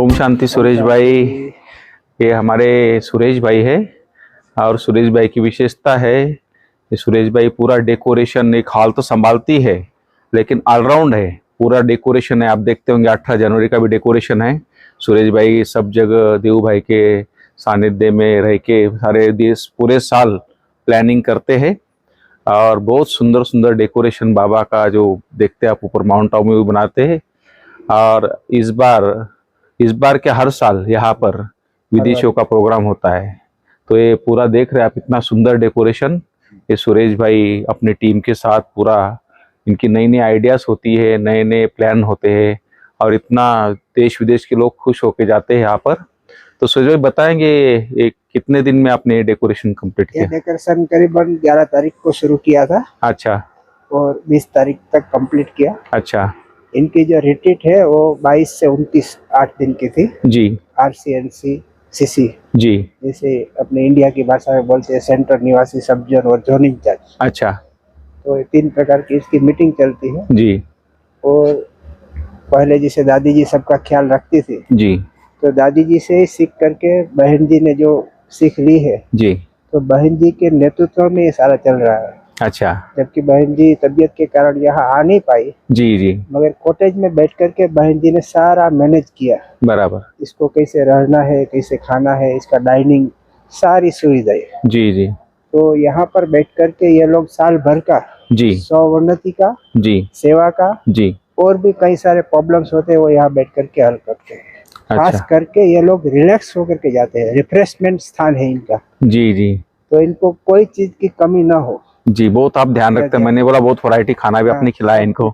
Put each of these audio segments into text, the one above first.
ओम शांति सुरेश भाई। ये हमारे सुरेश भाई है और सुरेश भाई की विशेषता है, ये सुरेश भाई पूरा डेकोरेशन एक हॉल तो संभालती है लेकिन ऑलराउंड है, पूरा डेकोरेशन है। आप देखते होंगे 18 जनवरी का भी डेकोरेशन है। सुरेश भाई सब जगह देव भाई के सानिध्य में रह के सारे देश पूरे साल प्लानिंग करते हैं और बहुत सुंदर सुंदर डेकोरेशन बाबा का जो देखते हैं आप ऊपर माउंट आबू में भी बनाते हैं। और इस बार क्या हर साल यहाँ पर विदेशियों का प्रोग्राम होता है, तो ये पूरा देख रहे हैं आप इतना सुंदर डेकोरेशन। ये सुरेश भाई अपनी टीम के साथ पूरा, इनकी नई नई आइडियाज होती है, नए नए प्लान होते हैं और इतना देश विदेश के लोग खुश होके जाते हैं यहाँ पर। तो सुरेश भाई बताएंगे ये कितने दिन में आपने डेकोरेशन कंप्लीट किया? डेकोरेशन करीबन 11 तारीख को शुरू किया था। अच्छा। और 20 तारीख तक कंप्लीट किया। अच्छा। इनकी जो रिट्रीट है वो 22 से 29 8 दिन की थी जी। RCNC CC जी, जैसे अपने इंडिया की भाषा में बोलते हैं, सेंटर निवासी सब जोन और जोनिंग जज। अच्छा। तो ये 3 प्रकार की इसकी मीटिंग चलती है। जी। और पहले जैसे दादी जी सबका ख्याल रखती थी, जी। तो दादी जी से सीख करके बहन जी ने जो सीख ली है, जी। तो बहन जी के नेतृत्व में ये सारा चल रहा है। अच्छा। जबकि बहन जी तबीयत के कारण यहाँ आ नहीं पाई, जी। जी मगर कॉटेज में बैठ करके बहन जी ने सारा मैनेज किया। बराबर। इसको कैसे रहना है, कैसे खाना है, इसका डाइनिंग, सारी सुविधाएं। जी। जी। तो यहाँ पर बैठ करके ये लोग साल भर का जी। सौवर्णति का, जी। सेवा का, जी। और भी कई सारे प्रॉब्लम्स होते हैं वो यहाँ बैठ करके हल करते हैं। खास अच्छा। करके ये लोग रिलैक्स होकर के जाते हैं, रिफ्रेशमेंट स्थान है इनका। जी। जी। तो इनको कोई चीज की कमी ना हो। जी, बहुत आप ध्यान रखते हैं। मैंने बोला बहुत वैरायटी खाना भी आपने खिलाया इनको।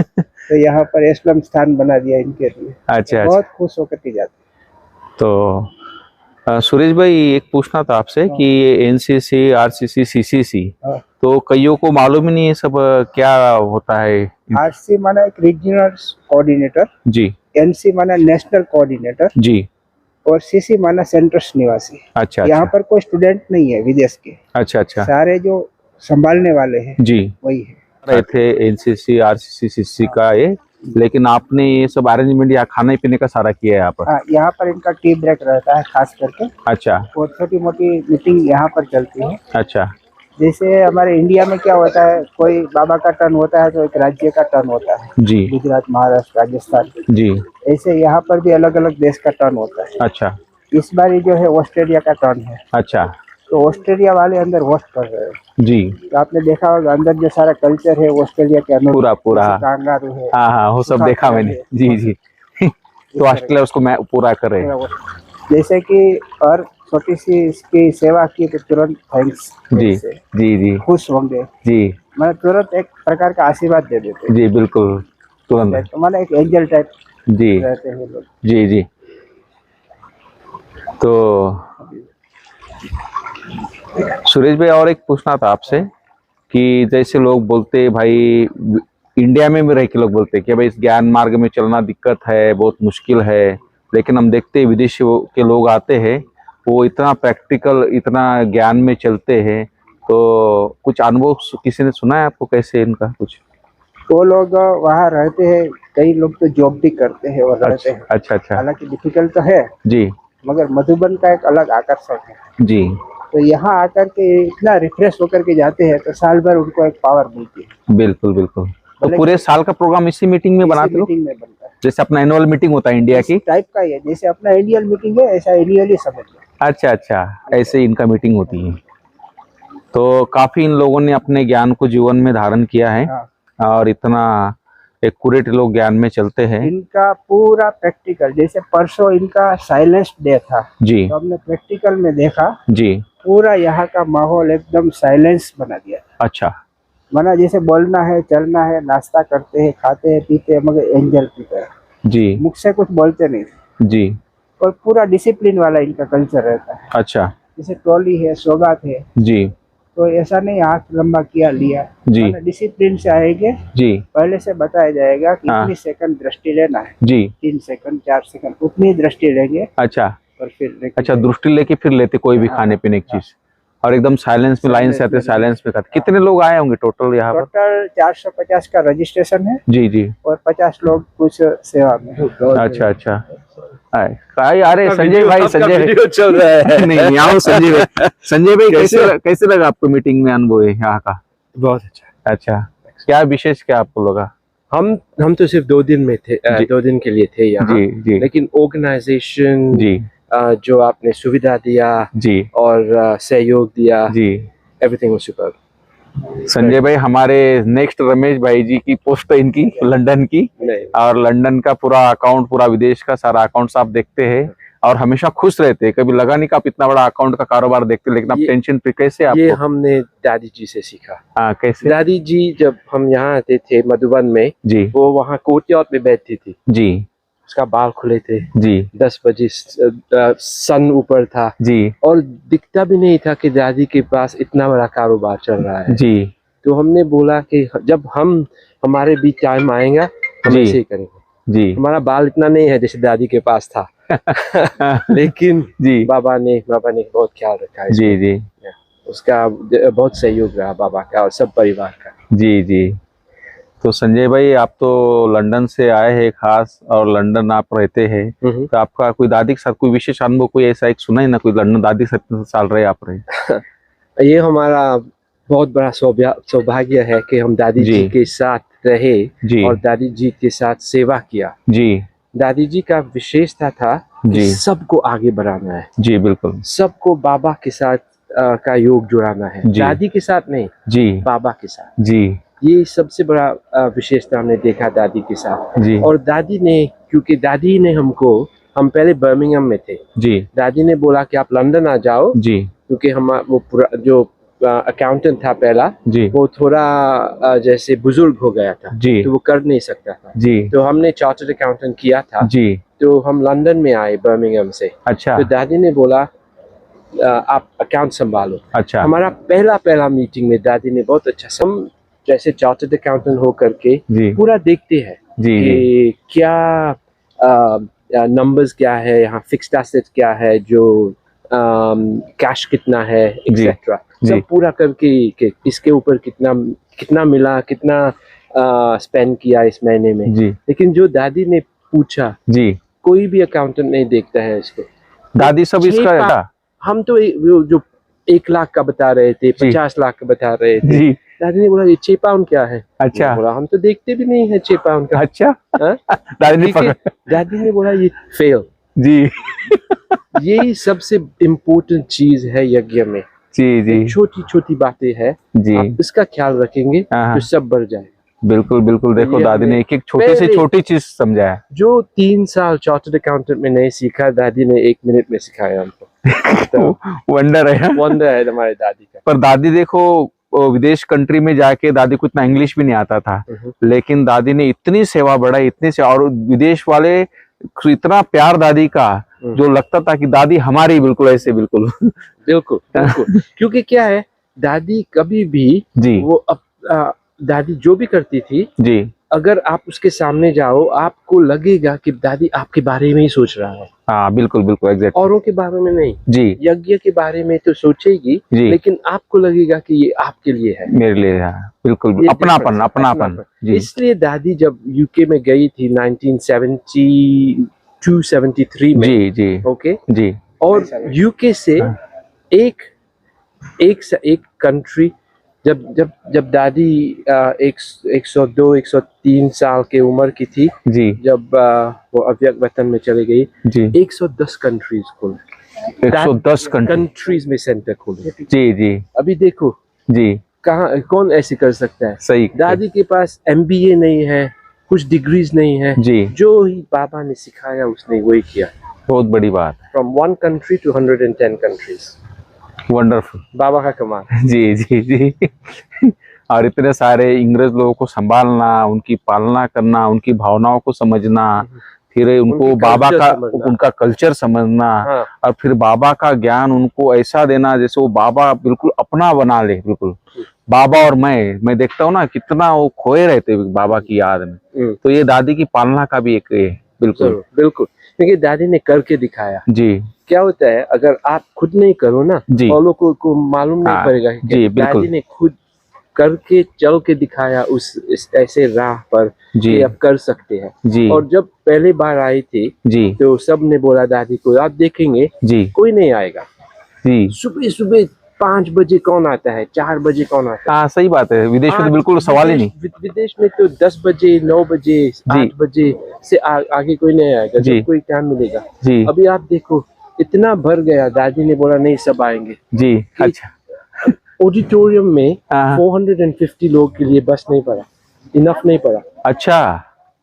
तो यहाँ पर एस्लम स्थान बना दिया इनके लिए। अच्छा। बहुत खुश होकर के जाते हैं। तो सुरेश भाई एक पूछना था आपसे कि ये NCC RCC CCC, तो कईयों को मालूम ही नहीं है सब क्या होता है। RC माना एक रीजनल कोऑर्डिनेटर, जी। NC माना नेशनल कोऑर्डिनेटर, जी, और CC माना सेंटर्स निवासी। अच्छा। यहाँ पर कोई स्टूडेंट नहीं है विदेश के। अच्छा। अच्छा। सारे जो संभालने वाले हैं जी वही है। रहे थे NCC RCC CCC का ये, लेकिन आपने ये सब अरेंजमेंट या खाने पीने का सारा किया है यहाँ पर? हाँ, यहाँ पर इनका टी ब्रेक रहता है खास करके। अच्छा। और छोटी मोटी मीटिंग यहाँ पर चलती है। अच्छा। जैसे हमारे इंडिया में क्या होता है, कोई बाबा का टर्न होता है तो एक राज्य का टर्न होता है। जी। गुजरात, महाराष्ट्र, राजस्थान। जी। ऐसे यहाँ पर भी अलग अलग देश का टर्न होता है। अच्छा। इस बार ये जो है ऑस्ट्रेलिया का टर्न है। अच्छा। तो ऑस्ट्रेलिया वाले अंदर होस्ट कर रहे हैं। जी। तो आपने देखा होगा अंदर जो सारा कल्चर है ऑस्ट्रेलिया के अंदर पूरा कांगारू है। हाँ हाँ, वो सब देखा मैंने। जी। जी। तो ऑस्ट्रेलिया उसको मैं पूरा कर रहे हैं। जैसे कि और छोटी सी इसकी सेवा की तो तुरंत थैंक्स। जी। जी। जी। खुश होंगे। जी। मैं तुरंत एक प्रकार का आशीर्वाद दे देते। जी बिल्कुल, तुरंत। तो मैंने एक एंजल टाइप जी रहते हैं लोग। जी। जी। तो सुरेश भाई और एक पूछना था आपसे कि जैसे लोग बोलते भाई, इंडिया में भी रह के लोग बोलते कि भाई इस ज्ञान मार्ग में चलना दिक्कत है, बहुत मुश्किल है, लेकिन हम देखते हैं विदेशी के लोग आते हैं, वो इतना प्रैक्टिकल, इतना ज्ञान में चलते हैं। तो कुछ अनुभव किसी ने सुना है आपको कैसे इनका कुछ? वो लोग वहाँ रहते हैं, कई लोग तो जॉब भी करते हैं और रहते हैं। अच्छा। अच्छा। हालांकि डिफिकल्ट तो है जी, मगर मधुबन का एक अलग आकर्षण है। जी। तो यहाँ आकर के इतना रिफ्रेश होकर के जाते हैं तो साल भर उनको एक पावर मिलती है। बिल्कुल बिल्कुल। तो पूरे साल का प्रोग्राम इसी मीटिंग में बनाते हो? मीटिंग में बनता है। जैसे अपना एनुअल मीटिंग होता है इंडिया की टाइप का ही है, जैसे अपना एनुअल मीटिंग है ऐसा एनुअली समझ लो। अच्छा। अच्छा, ऐसे इनका मीटिंग होती है। तो काफी इन लोगों ने अपने ज्ञान को जीवन में धारण किया है। हाँ। और इतना एक्यूरेट लोग ज्ञान में चलते हैं। इनका पूरा प्रैक्टिकल, जैसे परसों इनका साइलेंस डे था। जी। तो हमने प्रैक्टिकल में देखा। जी। पूरा यहाँ का माहौल एकदम साइलेंस बना दिया। अच्छा। माना जैसे बोलना है, चलना है, नाश्ता करते हैं, खाते हैं, पीते हैं, मगर एंजल की तरह। जी। मुख से कुछ बोलते नहीं। जी। और पूरा डिसिप्लिन वाला इनका कल्चर रहता है। अच्छा। जैसे ट्रॉली है, सौगात है। जी। तो ऐसा नहीं हाथ लंबा किया लिया। जी। डिसिप्लिन से आएंगे। जी। पहले से बताया जाएगा कि इतनी सेकंड दृष्टि लेना है। जी। 3 सेकंड 4 सेकंड उतनी दृष्टि लेंगे। अच्छा। और फिर अच्छा, दृष्टि लेके फिर लेते कोई भी खाने पीने की चीज, और एकदम साइलेंस में लाइन से आते, साइलेंस में खाते। कितने लोग आए होंगे टोटल यहाँ पर? टोटल 450 का रजिस्ट्रेशन है। जी। जी। और 50 लोग कुछ सेवा में। अच्छा। अच्छा। काय अरे संजय भाई, संजय वीडियो चल रहा है। नहीं आओ संजय भाई, संजय भाई कैसे लगा आपको मीटिंग में अनुभव है यहाँ का? बहुत अच्छा। अच्छा, क्या विशेष क्या आपको लगा? हम तो सिर्फ 2 दिन में थे, 2 दिन के लिए थे यहाँ। जी जी लेकिन ऑर्गेनाइजेशन जी जो आपने सुविधा दिया जी और सहयोग दिया, जी। Everything was superb. संजय भाई हमारे नेक्स्ट रमेश भाई जी की पोस्ट है इनकी लंदन की, नहीं, और लंदन का पूरा अकाउंट, पूरा विदेश का सारा अकाउंट्स आप देखते हैं और हमेशा खुश रहते हैं। कभी लगा नहीं कि आप इतना बड़ा अकाउंट का कारोबार देखते, लेकिन आप टेंशन फ्री कैसे? आप ये हमने दादी जी से सीखा। हाँ, कैसे? दादी जी जब हम यहाँ आते थे मधुबन में, जी वो वहाँ कोर्टयार्ड में बैठती थी। जी उसका बाल खुले थे, जी 10 बजे सन ऊपर था जी और दिखता भी नहीं था कि दादी के पास इतना बड़ा कारोबार चल रहा है। जी। तो हमने बोला कि जब हमारे भी टाइम आएगा हम जी। ऐसे ही करेंगे। जी हमारा बाल इतना नहीं है जैसे दादी के पास था लेकिन जी बाबा ने बहुत ख्याल रखा है। जी जी उसका बहुत सहयोग रहा बाबा का और सब परिवार का। जी जी। तो संजय भाई आप तो लंदन से आए हैं खास, और लंदन आप रहते हैं, तो आपका कोई दादी के साथ कोई विशेष अनुभव कोई ऐसा एक सुना है ना, कोई लंदन दादी के साथ साल रहे आप रहे? ये हमारा बहुत बड़ा सौभाग्य है कि हम दादी जी के साथ रहे जी और दादी जी के साथ सेवा किया। जी। दादी जी का विशेषता था कि सबको आगे बढ़ाना है। जी बिल्कुल। सबको बाबा के साथ का योग जुड़ाना है, दादी के साथ नहीं जी, बाबा के साथ। जी, ये सबसे बड़ा विशेषता हमने देखा दादी के साथ जी। और दादी ने, क्योंकि दादी ने हम पहले बर्मिंघम में थे जी, दादी ने बोला कि आप लंदन आ जाओ जी, क्योंकि हम वो पूरा जो अकाउंटेंट था पहला जी, वो थोड़ा जैसे बुजुर्ग हो गया था जी, तो वो कर नहीं सकता था जी, तो हमने चार्टर्ड अकाउंटेंट किया था जी, तो हम लंदन में आए बर्मिंघम से। अच्छा। तो दादी ने बोला आप अकाउंट संभालो। अच्छा। हमारा पहला मीटिंग में दादी ने बहुत अच्छा, हम जैसे चार्टर्ड अकाउंटेंट हो करके पूरा देखते हैं कि क्या नंबर्स क्या है यहाँ, फिक्स्ड एसेट क्या है, जो कैश कितना है एक्सेट्रा, सब पूरा करके कि इसके ऊपर कितना मिला, कितना स्पेंड किया इस महीने में जी। लेकिन जो दादी ने पूछा जी, कोई भी अकाउंटेंट नहीं देखता है इसको, दादी सब इसका। हम तो जो 1 लाख का बता रहे थे, 50 लाख का बता रहे थे जी। दादी ने बोला ये 6 पाउंड क्या है? अच्छा। बोला हम तो देखते भी नहीं है 6 पाउंड का। अच्छा। दादी ने बोला ये फेल जी। यही सबसे इम्पोर्टेंट चीज है यज्ञ में जी जी, छोटी छोटी बातें हैं जी, आप इसका ख्याल रखेंगे तो सब बढ़ जाए। बिल्कुल बिल्कुल, देखो दादी ने एक छोटी से छोटी चीज समझा है, जो 3 साल चार्टर्ड अकाउंटेंट में नहीं सीखा, दादी ने 1 मिनट में सिखाया हमको। तो वंडर है हमारे दादी का। पर दादी देखो विदेश कंट्री में जाके दादी को इतना इंग्लिश भी नहीं आता था, लेकिन दादी ने इतनी सेवा बढ़ाई, इतनी सेवा, और विदेश वाले इतना प्यार दादी का, जो लगता था कि दादी हमारी बिल्कुल ऐसे बिल्कुल बिल्कुल बिल्कुल। क्योंकि क्या है, दादी कभी भी जी, वो दादी जो भी करती थी जी, अगर आप उसके सामने जाओ आपको लगेगा कि दादी आपके बारे में ही सोच रहा है। हाँ बिल्कुल बिल्कुल, एग्जैक्ट, औरों के बारे में नहीं जी, यज्ञ के बारे में तो सोचेगी लेकिन आपको लगेगा कि ये आपके लिए है, मेरे लिए है। बिल्कुल, अपनापन अपनापन। इसलिए दादी जब यूके में गई थी 1972-73 में जी जी, ओके जी, और यूके से एक कंट्री, जब दादी 102-103 साल के उम्र की थी जी, जब वो अव्यक्त वतन में चले गई जी, 110 कंट्रीज खुले, 110 कंट्रीज में सेंटर खुले जी जी। अभी देखो जी, कहाँ कौन ऐसे कर सकता है? सही। दादी के पास MBA नहीं है, कुछ डिग्रीज नहीं है जी, जो ही बाबा ने सिखाया उसने वही किया। बहुत बड़ी बात है। From 1 country to 110 countries. Wonderful, बाबा का कमाल जी जी जी। और इतने सारे इंग्रज लोगों को संभालना, उनकी पालना करना, उनकी भावनाओं को समझना, फिर उनको बाबा का उनका कल्चर समझना हाँ। और फिर बाबा का ज्ञान उनको ऐसा देना जैसे वो बाबा बिल्कुल अपना बना ले। बिल्कुल बाबा और मैं देखता हूँ ना कितना वो खोए रहते बाबा की याद में, तो ये दादी की पालना का भी एक बिल्कुल बिल्कुल, क्योंकि दादी ने करके दिखाया जी। क्या होता है अगर आप खुद नहीं करो ना, और लोगों को मालूम नहीं पड़ेगा कि दादी ने खुद करके चल के दिखाया इस ऐसे राह पर जी कि आप कर सकते हैं। जी और जब पहली बार आई थी जी तो सब ने बोला दादी को, आप देखेंगे जी कोई नहीं आएगा, जी। सुबह सुबह 5 बजे कौन आता है, 4 बजे कौन आता है। हाँ सही बात है, विदेश में तो आज बिल्कुल सवाल ही नहीं। विदेश में तो 10 बजे 9 बजे 8 बजे से आगे कोई नहीं आएगा, जी जब कोई टाइम मिलेगा। जी अभी आप देखो इतना भर गया, दादी ने बोला नहीं सब आएंगे। जी। अच्छा ऑडिटोरियम में हाँ। 450 लोग के लिए बस नहीं पड़ा, इनफ नहीं पड़ा, अच्छा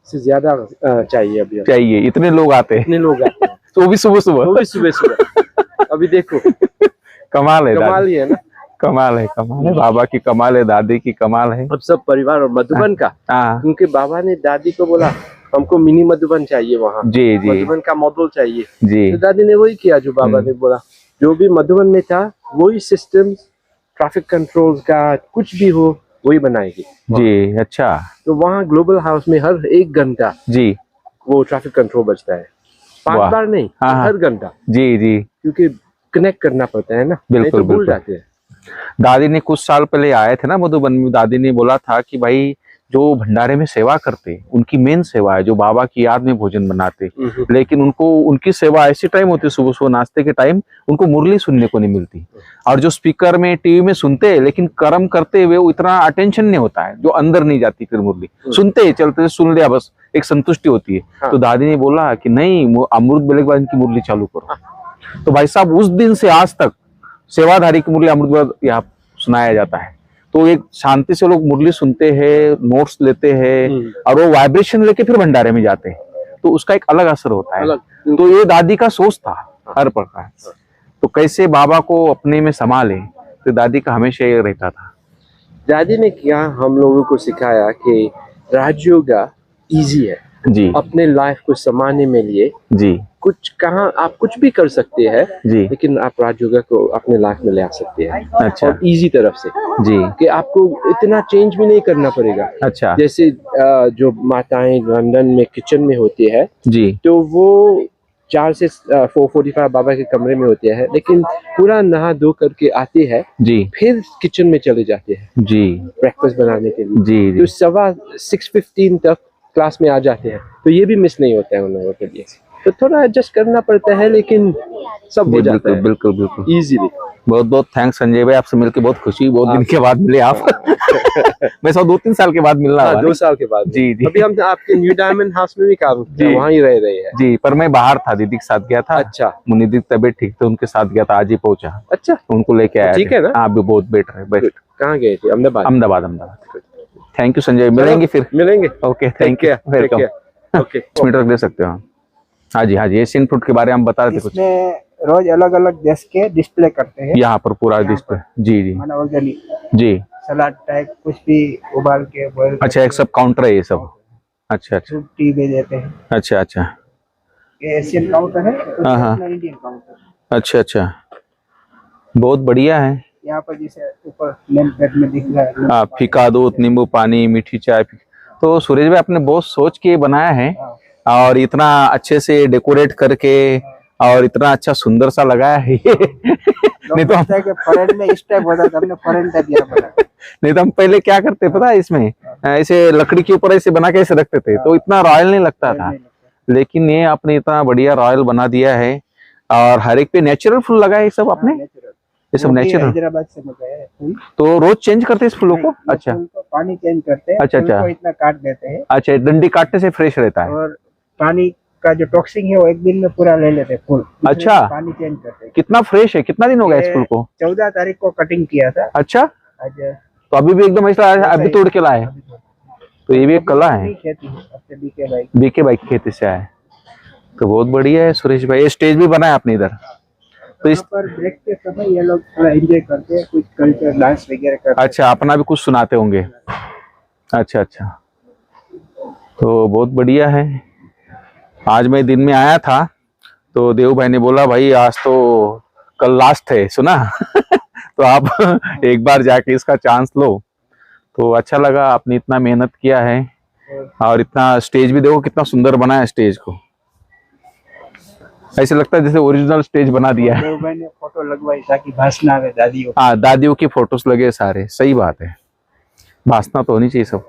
से ज्यादा चाहिए अभी। चाहिए, इतने लोग आते हैं, इतने लोग आते हैं, तो वो भी सुबह सुबह। वो भी सुबह सुबह। अभी देखो कमाल है, कमाल ही है ना। कमाल है, कमाल है, बाबा की कमाल है, दादी की कमाल है। अब सब परिवार और मधुबन का, हाँ क्योंकि बाबा ने दादी को बोला हमको मिनी मधुबन चाहिए वहाँ, जी जी मधुबन का मॉडल चाहिए। जी तो दादी ने वही किया जो बाबा ने बोला, जो भी मधुबन में था वही सिस्टम, ट्रैफिक कंट्रोल्स का कुछ भी हो वही बनाएगी जी। अच्छा तो वहाँ ग्लोबल हाउस में हर 1 घंटा जी वो ट्रैफिक कंट्रोल बचता है, 5 वाह। बार नहीं, हाँ, हर घंटा, जी जी क्योंकि कनेक्ट करना पड़ता है ना, नहीं बिल्कुल तो भूल बिल्कुल। जाते हैं। दादी ने कुछ साल पहले आए थे ना मधुबन में, दादी ने बोला था कि भाई जो भंडारे में सेवा करते उनकी मेन सेवा है जो बाबा की याद में भोजन बनाते, लेकिन उनको उनकी सेवा ऐसी टाइम होती सुबह सुबह नाश्ते के टाइम, उनको मुरली सुनने को नहीं मिलती, और जो स्पीकर में टीवी में सुनते हैं लेकिन कर्म करते हुए वो इतना अटेंशन नहीं होता है, जो अंदर नहीं जाती फिर मुरली सुनते चलते सुन लिया बस, एक संतुष्टि होती है। हाँ। तो दादी ने बोला कि नहीं वो अमृत बेले के बाद इनकी मुरली चालू करो। तो भाई साहब उस दिन से आज तक सेवाधारी की मुरली अमृत यहाँ सुनाया जाता है, तो एक शांति से लोग मुरली सुनते हैं, नोट्स लेते हैं, और वो वाइब्रेशन लेके फिर भंडारे में जाते हैं, तो उसका एक अलग असर होता है। तो ये दादी का सोच था हर प्रकार, तो कैसे बाबा को अपने में संभाले, तो दादी का हमेशा ये रहता था। दादी ने क्या हम लोगों को सिखाया कि राजयोगा इजी है जी अपने लाइफ को संभालने में लिए, जी कुछ कहाँ आप कुछ भी कर सकते हैं जी लेकिन आप राजयोगा को अपने लाइफ में ले आ सकते हैं। अच्छा और इजी तरफ से जी कि आपको इतना चेंज भी नहीं करना पड़ेगा। अच्छा जैसे जो माताएं लंदन में किचन में होती है जी तो वो 4 से 4:45 बाबा के कमरे में होते हैं, लेकिन पूरा नहा धो करके आते हैं, जी फिर किचन में चले जाते हैं जी ब्रेकफास्ट बनाने के लिए। जी तो जी 6:15 तक क्लास में आ जाते हैं, तो ये भी मिस नहीं होता है उन लोगों के लिए। तो थोड़ा एडजस्ट करना पड़ता है लेकिन सब हो जाता है बिल्कुल बिल्कुल। इजीली। बहुत बहुत थैंक्स संजय भाई, आपसे मिलकर बहुत खुशी, बहुत दिन के बाद मिले आप। मैं 2-3 साल के बाद मिलना हुआ। 2 साल के बाद जी जी। अभी हम आपके न्यू डायमंड हाउस में भी काम किया, वहाँ ही रह रहे हैं। जी, पर मैं बाहर था, दीदी के साथ गया था। अच्छा दीदी की तबीयत ठीक थी, उनके साथ गया था, आज ही पहुंचा। अच्छा उनको लेके आया। ठीक है ना? हाँ बहुत बेटर है, बेस्ट। कहाँ गए थे? अहमदाबाद। अहमदाबाद। थैंक यू संजय, मिलेंगे फिर। मिलेंगे। Okay thank you, welcome. Okay 5 minute रख दे सकते हो। हाँ जी हाँ जी, एशियन फ्रूट के बारे में हम बता रहे थे कुछ। इसमें रोज अलग अलग देश के डिस्प्ले करते हैं यहाँ पर पूरा डिस्प्ले। जी जी माना ऑर्गेनिक जी। सलाद टाइप कुछ भी उबाल के बॉयल अच्छा एक सब काउंटर है ये सब। अच्छा अच्छा टी भी देते हैं। अच्छा अच्छा। ये एशियन काउंटर है, हाँ, हाँ। अपना इंडियन काउंटर। अच्छा अच्छा, बहुत बढ़िया है। यहाँ पर जैसे ऊपर नेम प्लेट में दिख रहा है। हाँ, फीका दूध, नींबू पानी, मीठी चाय। तो सुरेश भाई आपने बहुत सोच के बनाया है, और इतना अच्छे से डेकोरेट करके, और इतना अच्छा सुंदर सा लगाया है। नहीं तो हम फॉरेन में इस टाइप होता था, हमने फॉरेन टाइप यहाँ बना। नहीं तो हम पहले क्या करते पता है, इसमें ऐसे लकड़ी के ऊपर ऐसे बना के ऐसे रखते थे, तो इतना रॉयल नहीं लगता था, लेकिन ये आपने इतना बढ़िया रॉयल बना दिया है, और हर एक पे नेचुरल फूल लगाए ये सब आपने। ये सब नेचुरल हैदराबाद से मंगाया है फूल। तो रोज चेंज करते हैं इस फूलों को? अच्छा, पानी चेंज करते हैं। अच्छा अच्छा, इतना काट देते हैं। अच्छा, डंडी काटने से फ्रेश रहता है, और पानी का जो टॉक्सिंग है वो एक दिन में पूरा ले लेते हैं फूल। अच्छा, पानी चेंज करते हैं। कितना फ्रेश है? कितना दिन हो गया इस फूल को? 14 तारीख को कटिंग किया था। अच्छा, आज तो अभी भी एकदम ऐसा अभी तोड़ के लाए? तो ये भी एक कला है, बीके भाई की खेती से आए। तो बहुत बढ़िया है सुरेश भाई। ये स्टेज भी बनाया आपने इधर? तो इस पर ब्रेक के समय ये लोग थोड़ा एंजॉय करते हैं, कुछ कल्चर डांस वगैरह करते हैं। अच्छा, अपना भी कुछ सुनाते होंगे। अच्छा अच्छा, तो बहुत बढ़िया है। आज मैं दिन में आया था तो देव भाई ने बोला भाई आज तो कल लास्ट है, सुना? तो आप एक बार जाके इसका चांस लो। तो अच्छा लगा, आपने इतना मेहनत किया है, और इतना स्टेज भी देखो कितना सुंदर बना है स्टेज को, ऐसे लगता है जैसे ओरिजिनल स्टेज बना दिया है। देव भाई ने फोटो लगवाई ताकि भाषण आवे दादियों। हाँ, दादियों की फोटोज लगे सारे, सही बात है। वासना तो होनी चाहिए सब।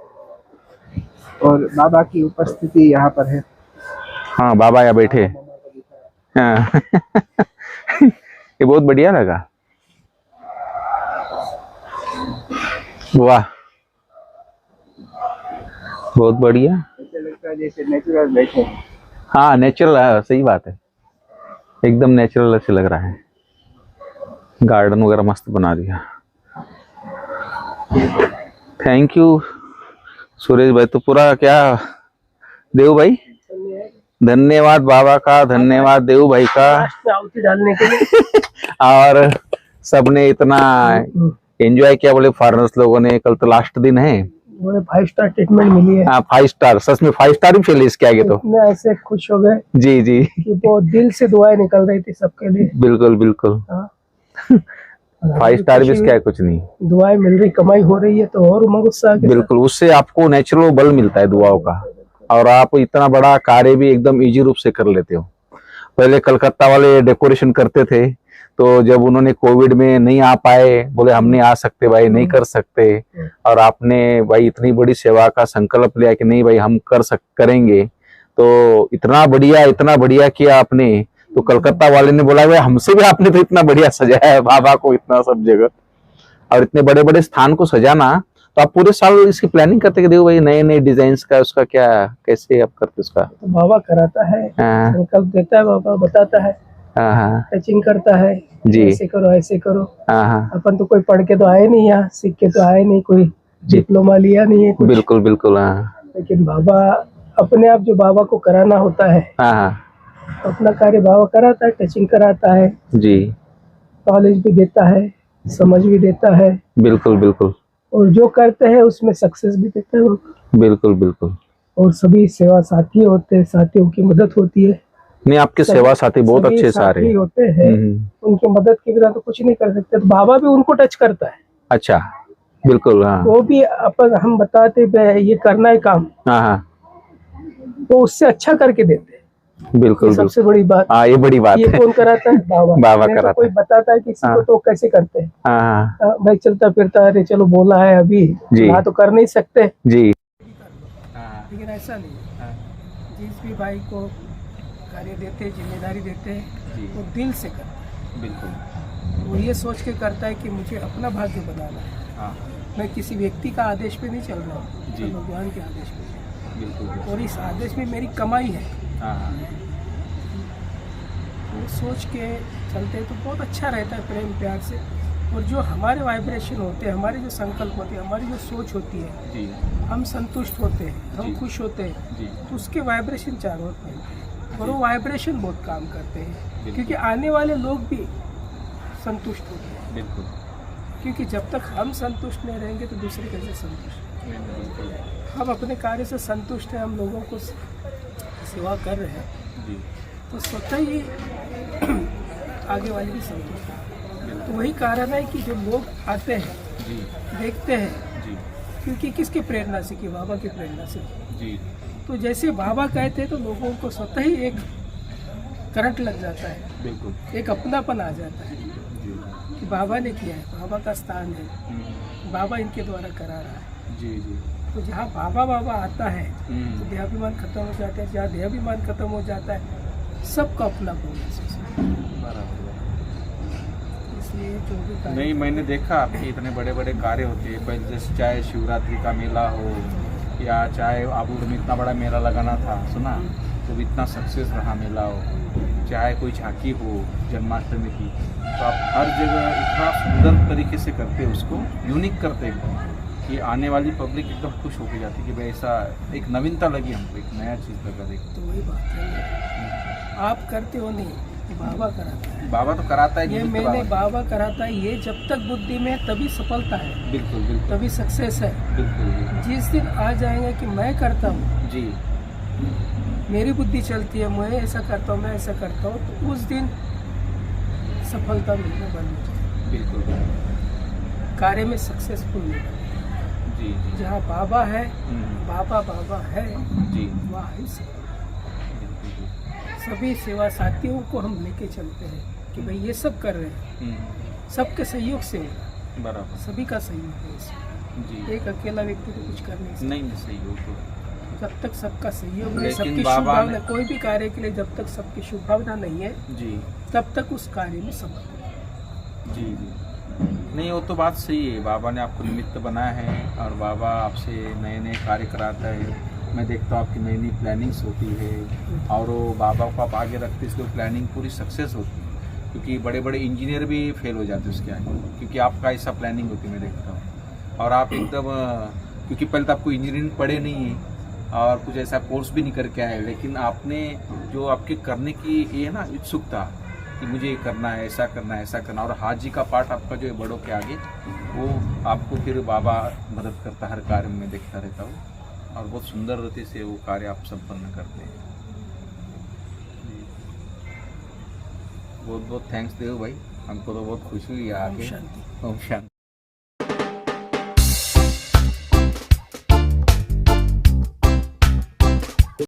और बाबा की उपस्थिति यहाँ पर है। हाँ बाबा यहाँ बैठे। हाँ ये बहुत बढ़िया लगा। वाह बहुत बढ़िया। ऐसा लगता है जैसे नेचुरल बैठे। हाँ नेचुरल, सही बात है, एकदम नेचुरल ऐसे लग रहा है। गार्डन वगैरह मस्त बना दिया। थैंक यू सुरेश भाई। तो पूरा क्या देव भाई, धन्यवाद बाबा का, धन्यवाद देव भाई का आहुति डालने के लिए। और सबने इतना एंजॉय किया। बोले फॉरेनर्स लोगों ने, कल तो लास्ट दिन है, 5 स्टार ट्रीटमेंट मिली है। हाँ 5 स्टार, सच में 5 स्टार ही फेल इसके आगे तो। इतने ऐसे खुश हो गए जी जी कि वो दिल से दुआएं निकल रही थी सबके लिए। बिल्कुल बिल्कुल। 5 स्टार भी इसका है कुछ नहीं, दुआएं मिल रही, कमाई हो रही है तो और उमंग उत्साह के साथ। बिल्कुल। उससे आपको नेचुरल बल मिलता है दुआओं का, और आप इतना बड़ा कार्य भी एकदम इजी रूप से कर लेते हो। पहले कलकत्ता वाले डेकोरेशन करते थे, तो जब उन्होंने कोविड में नहीं आ पाए, बोले हम नहीं आ सकते भाई, नहीं कर सकते, और आपने भाई इतनी बड़ी सेवा का संकल्प लिया कि नहीं भाई हम करेंगे, तो इतना बढ़िया किया आपने। तो कलकत्ता वाले ने बोला भाई हमसे भी आपने तो इतना बढ़िया सजाया है बाबा को, इतना सब जगह और इतने बड़े बड़े स्थान को सजाना। तो आप पूरे साल इसकी प्लानिंग करते कि देखो भाई नए नए डिजाइन का, उसका क्या कैसे आप करते उसका? तो बाबा कराता है, संकल्प देता है, बाबा बताता है, टचिंग करता है जी, ऐसे करो ऐसे करो। अपन तो कोई पढ़ के तो आए नहीं, यहाँ सीख के तो आए नहीं, कोई डिप्लोमा लिया नहीं है कुछ। बिल्कुल बिल्कुल। लेकिन बाबा अपने आप जो बाबा को कराना होता है, अपना कार्य बाबा कराता है, टचिंग कराता है जी, नॉलेज भी देता है, समझ भी देता है। बिल्कुल बिल्कुल। और जो करते हैं उसमें सक्सेस भी देता है बाबा। बिल्कुल बिल्कुल। और सभी सेवा साथी होते हैं, साथियों की मदद होती है। नहीं आपके सेवा साथी बहुत अच्छे सारे होते हैं, उनकी मदद के बिना तो कुछ नहीं कर सकते। तो बाबा भी उनको टच करता है। अच्छा बिल्कुल। वो भी अपन हम बताते ये करना है काम, वो उससे अच्छा करके देते हैं। बिल्कुल सबसे बड़ी बात। ये बड़ी बात ये है। कौन कराता है? बाबा। बाबा कराता है। कोई बताता है किसी को तो कैसे करते हैं? भाई चलता फिरता अरे चलो बोला है अभी ना तो कर नहीं सकते जी, लेकिन ऐसा नहीं। जिस भी भाई को कार्य देते, जिम्मेदारी देते हैं, वो दिल से करता है। बिल्कुल। वो ये सोच के करता है कि मुझे अपना भाग्य बनाना है। मैं किसी व्यक्ति का आदेश पे नहीं चल रहा हूँ, मैं भगवान के आदेश पे। बिल्कुल। और इस आदेश में मेरी कमाई है। वो सोच के चलते तो बहुत अच्छा रहता है, प्रेम प्यार से। और जो हमारे वाइब्रेशन होते हैं, हमारे जो संकल्प होते हैं, हमारी जो सोच होती है जी, हम संतुष्ट होते हैं, हम खुश होते हैं जी, तो उसके वाइब्रेशन चारों ओर फैलते हैं। और वो वाइब्रेशन बहुत काम करते हैं, क्योंकि आने वाले लोग भी संतुष्ट होते हैं। बिल्कुल। क्योंकि जब तक हम संतुष्ट नहीं रहेंगे तो दूसरे कैसे संतुष्ट? हम अपने कार्य से संतुष्ट हैं, हम लोगों को सेवा कर रहे हैं जी, तो स्वतः ही आगे वाले भी संतुष्ट हैं। तो वही कारण है कि जो लोग आते हैं जी, देखते हैं जी, क्योंकि किसकी प्रेरणा से? कि बाबा की प्रेरणा से जी। तो जैसे बाबा कहते हैं तो लोगों को स्वतः ही एक करंट लग जाता है। बिल्कुल। एक अपनापन आ जाता है कि बाबा ने किया है, बाबा का स्थान है, बाबा इनके द्वारा करा रहा है जी जी। तो जहाँ बाबा बाबा आता है तो देहाभिमान खत्म हो जाता है। जहाँ देहाभिमान खत्म हो जाता है सबका अपनापन महसूस होता है। इसलिए जो भी नहीं, मैंने देखा आपके इतने बड़े बड़े कार्य होते हैं, पहले जैसे चाहे शिवरात्रि का मेला हो या चाहे आबूड में इतना बड़ा मेला लगाना था, सुना तो भी इतना सक्सेस रहा मेला हो, चाहे कोई झांकी हो जन्माष्टमी की, तो आप हर जगह इतना सुंदर तरीके से करते हैं, उसको यूनिक करते हैं कि आने वाली पब्लिक एकदम खुश होके जाती है कि भाई ऐसा एक नवीनता लगी हमको, एक नया चीज़ लगा देख। तो वही बात है, आप करते हो नहीं, बाबा कराता है। बाबा तो कराता है, ये मैंने बाबा कराता है। ये जब तक बुद्धि में तभी सफलता है। बिल्कुल बिल्कुल। तभी सक्सेस है। बिल्कुल। जिस दिन आ जाएंगे कि मैं करता हूँ जी, मेरी बुद्धि चलती है, मैं ऐसा करता हूँ, मैं ऐसा करता हूँ, तो उस दिन सफलता मिलना बंद हो जाए। बिल्कुल। कार्य में सक्सेसफुल मिलना जी, जी। जहाँ बाबा है, बाबा बाबा है जी, वहाँ ही सभी सेवा साथियों को हम लेके चलते हैं कि भाई ये सब कर रहे हैं, सबके सहयोग से होगा, बराबर सभी का सहयोग है इसमें। जी। एक अकेला व्यक्ति तो कुछ कर नहीं सकता। नहीं सही हो तो जब तक सबका सहयोग नहीं, लेकिन सबकी शुभ बाबा भावना, कोई भी कार्य के लिए जब तक सबकी शुभ भावना नहीं है जी तब तक उस कार्य में सफल नहीं। जी जी नहीं, वो तो बात सही है। बाबा ने आपको निमित्त बनाया है और बाबा आपसे नए नए कार्य कराता है। मैं देखता हूँ आपकी नई नई प्लानिंग्स होती है और वो बाबा को आप आगे रखते इसलिए वो प्लानिंग पूरी सक्सेस होती है, क्योंकि बड़े बड़े इंजीनियर भी फेल हो जाते हैं उसके आगे, क्योंकि आपका ऐसा प्लानिंग होती है मैं देखता हूँ। और आप एकदम क्योंकि पहले तो आपको इंजीनियरिंग पढ़े नहीं है और कुछ ऐसा कोर्स भी नहीं करके आए, लेकिन आपने जो आपके करने की ये है ना उत्सुकता कि मुझे ये करना है, ऐसा करना है, ऐसा करना, और हाजी का पाठ आपका जो है बड़ों के आगे, वो आपको फिर बाबा मदद करता हर कार्य में देखता रहता हूँ और बहुत सुंदर रीति से वो कार्य आप संपन्न करते हैं। बहुत बहुत थैंक्स देव भाई, हमको तो बहुत खुशी हुई आके। शांति। ओम शांति।